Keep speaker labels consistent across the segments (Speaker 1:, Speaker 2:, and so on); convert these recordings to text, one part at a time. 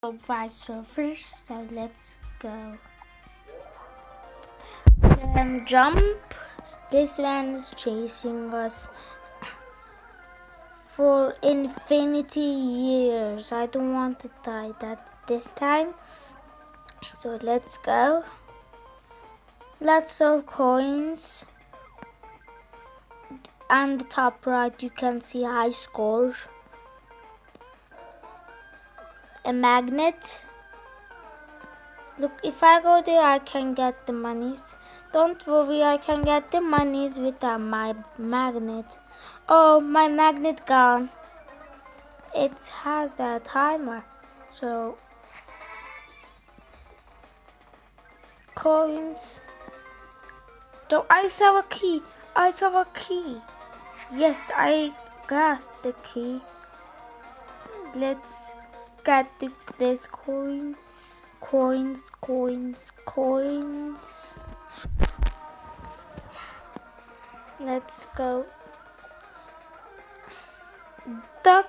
Speaker 1: Right surfers, so let's go. Jump. This one is chasing us for infinity years. I don't want to die that this time. So let's go. Lots of coins. On the top right you can see high scores. A magnet. Look, if I go there I can get the monies. Don't worry, I can get the monies without my magnet. Oh, my magnet gone. It has that timer. So, coins. Don't, I saw a key. I saw a key. Yes, I got the key. Let's get this coin. Coins. Let's go. Duck.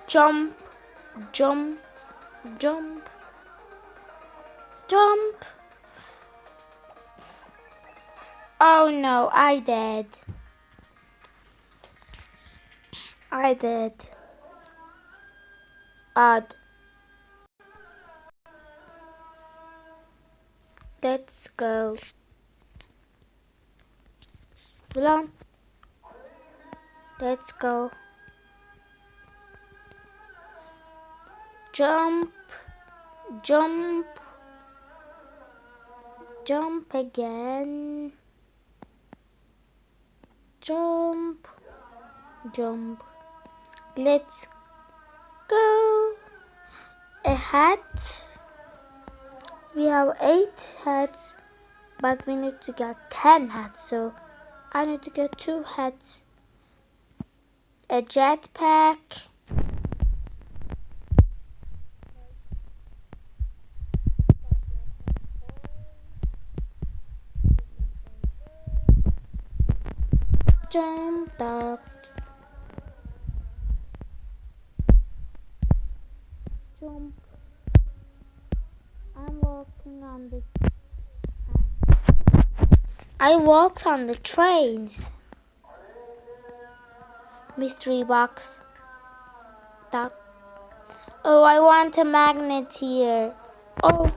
Speaker 1: Jump. Oh no, I did. Odd. Let's go. Hold on. Let's go. Jump again. Jump. Let's go. A hat. We have 8 hats, but we need to get 10 hats, so I need to get 2 hats. A jetpack. Jump up. Jump. I walked on the trains. Mystery box. Duck. Oh, I want a magnet here. Oh.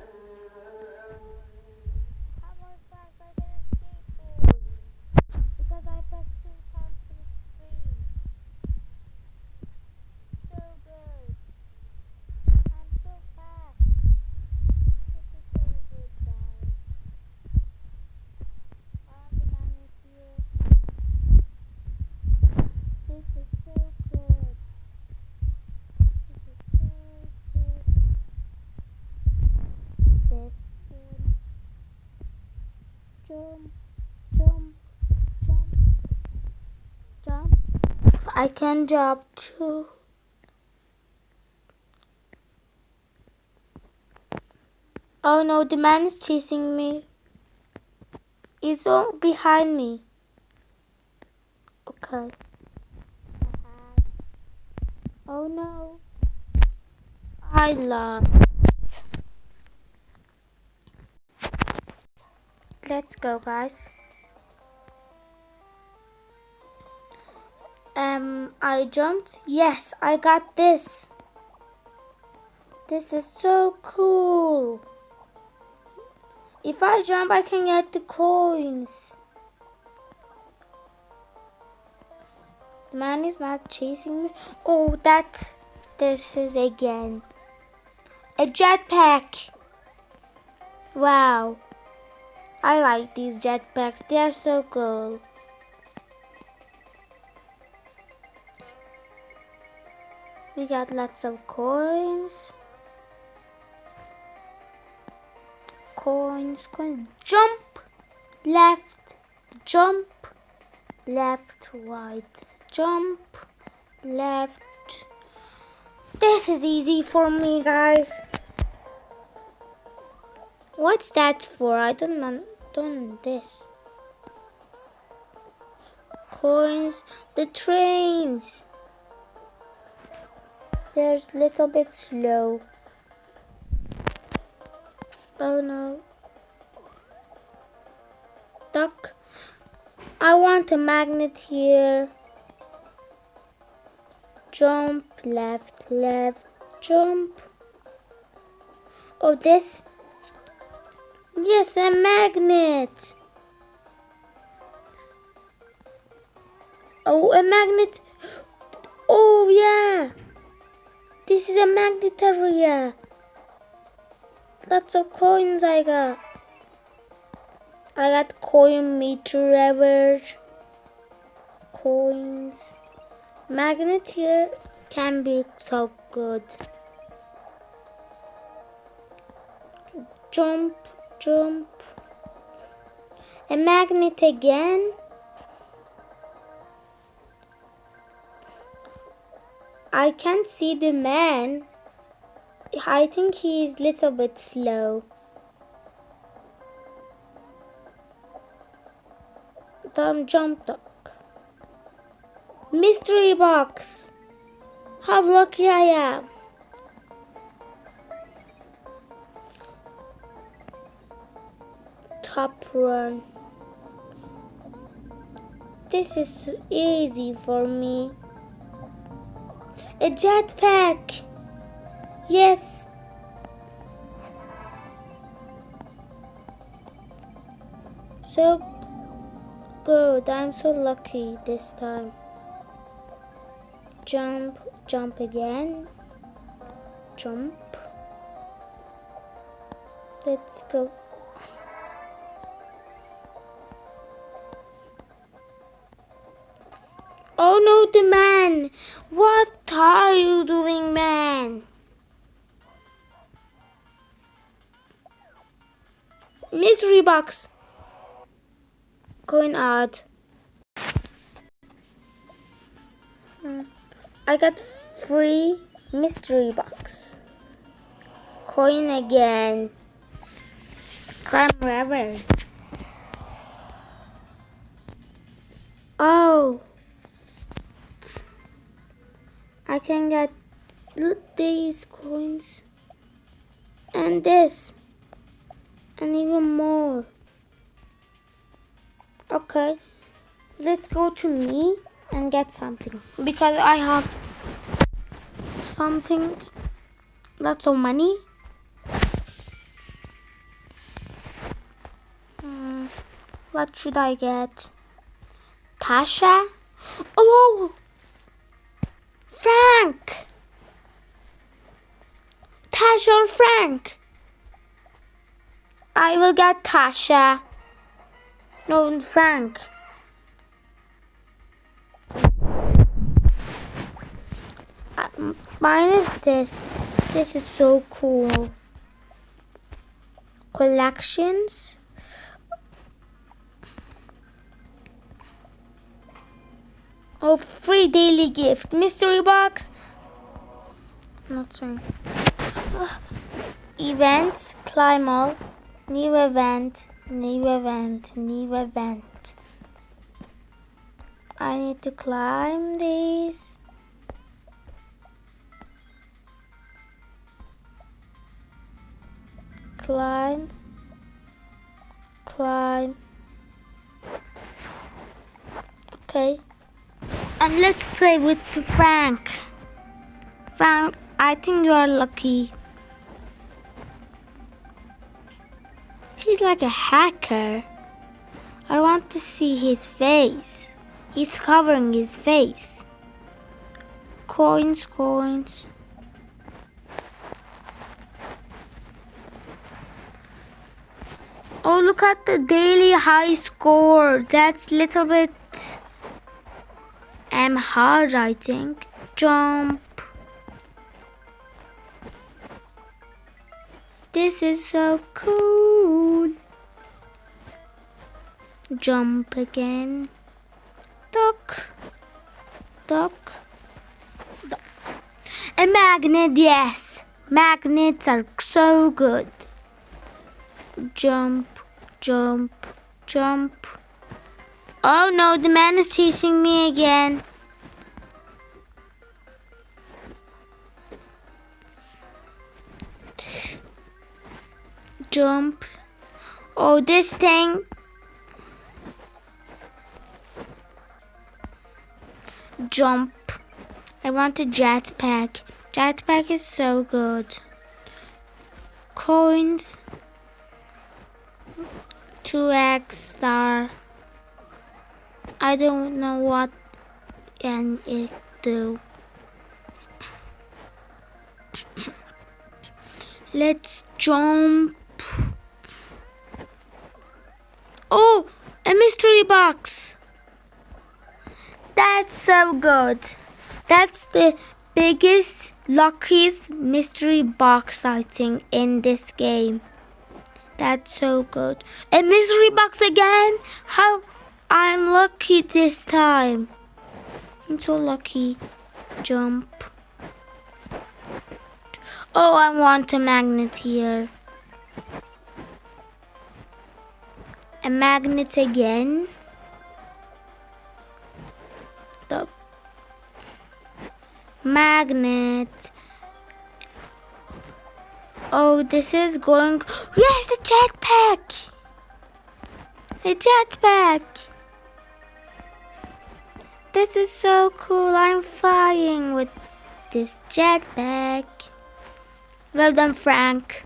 Speaker 1: Jump. I can jump too. Oh no, the man is chasing me. He's all behind me. Okay. Oh no. I lost. Let's go, guys. I jumped. Yes, I got this. This is so cool. If I jump, I can get the coins. The man is not chasing me. Oh, this is again. A jetpack. Wow. I like these jetpacks. They are so cool. We got lots of coins. Coins. Jump. Left. Jump. Left. Right. Jump. Left. This is easy for me, guys. What's that for? I don't know this. Coins. The trains. There's a little bit slow. Oh no. Duck. I want a magnet here. Jump, left, left, jump. Oh, this. Yes, a magnet. Oh, a magnet. Oh, yeah. This is a magnet area. Lots of coins I got. I got coin meter ever. Coins. Magnet here can be so good. Jump, jump. A magnet again. I can't see the man. I think he's a little bit slow. Jump duck. Mystery box. How lucky I am. Top run. This is easy for me. A jetpack. Yes. So good. I'm so lucky this time. Jump, jump again. Jump. Let's go. Oh no, the man! What are you doing, man? Mystery box. Coin out. I got free mystery box. Coin again. Climb forever. Oh. I can get these coins. And this. And even more. Okay. Let's go to me and get something. Because I have something. Lots of money. What should I get? Tasha? Oh! Frank! Tasha or Frank? I will get Tasha. No, Frank. Mine is this. This is so cool. Collections. Oh, free daily gift. Mystery box. Not sorry. Events. Climb all. New event. New event. New event. I need to climb these. Climb. Climb. Okay. And let's play with Frank. Frank, I think you are lucky. He's like a hacker. I want to see his face. He's covering his face. Coins, coins. Oh, look at the daily high score. That's a little bit hard, I think. Jump. This is so cool. Jump again. Duck. Duck. Duck. A magnet, yes. Magnets are so good. Jump, jump, jump. Oh no, the man is chasing me again. Jump. Oh, this thing. Jump. I want a jetpack. Jetpack is so good. Coins. 2x star. I don't know what can it do. Let's jump. Oh, a mystery box. That's so good. That's the biggest, luckiest mystery box I think in this game. That's so good. A mystery box again? How I'm lucky this time. I'm so lucky. Jump. Oh, I want a magnet here. A magnet again. The magnet. Oh, this is going. Yes, the jetpack. A jetpack. This is so cool. I'm flying with this jetpack. Well done, Frank.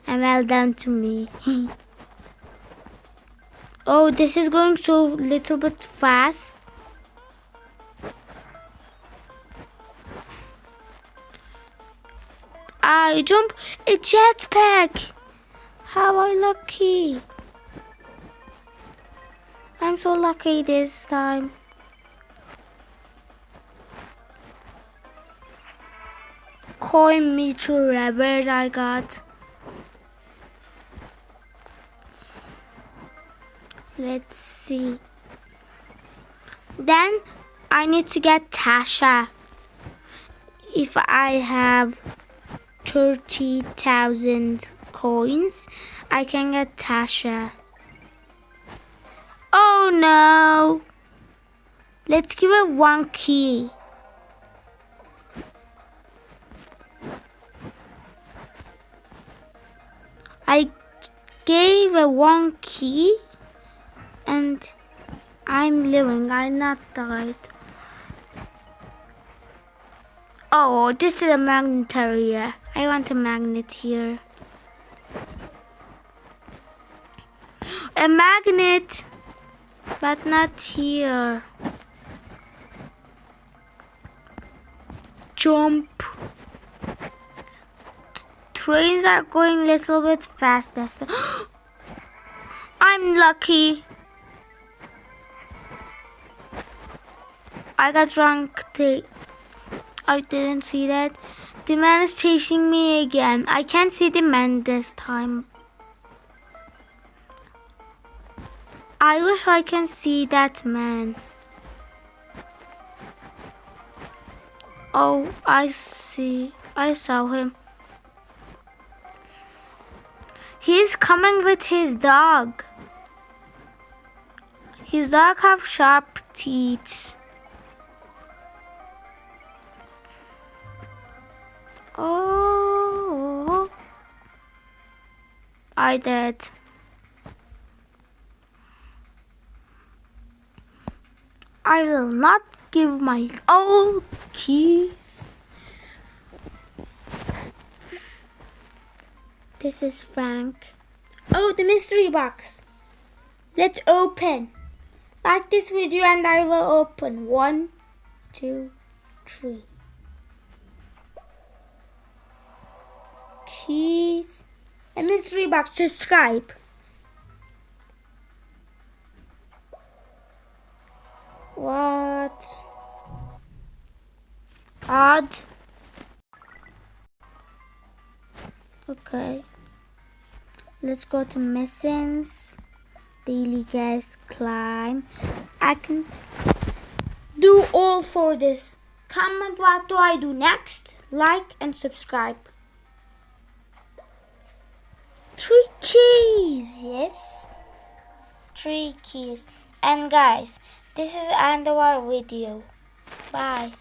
Speaker 1: And well done to me. Oh, this is going so little bit fast. I jump a jetpack. How I lucky. I'm so lucky this time. Coin meter rabbit I got. Let's see. Then I need to get Tasha. If I have 30,000 coins, I can get Tasha. Oh no! Let's give her one key. I gave her one key and I'm living. I'm not died. Oh, this is a magnet area. I want a magnet here. A magnet, but not here. Jump. Trains are going a little bit faster. I'm lucky. I got drunk. I didn't see that. The man is chasing me again. I can't see the man this time. I wish I can see that man. Oh, I see. I saw him. He's coming with his dog. His dog have sharp teeth. Oh, I did. I will not give my old keys. This is Frank. Oh, the mystery box. Let's open. Like this video and I will open. 1, 2, 3. Keys. A mystery box. Subscribe. What? Odd. Okay. Let's go to missions. Daily guest climb. I can do all for this. Comment what do I do next. Like and subscribe. 3 keys. Yes. 3 keys. And guys, this is the end of our video. Bye.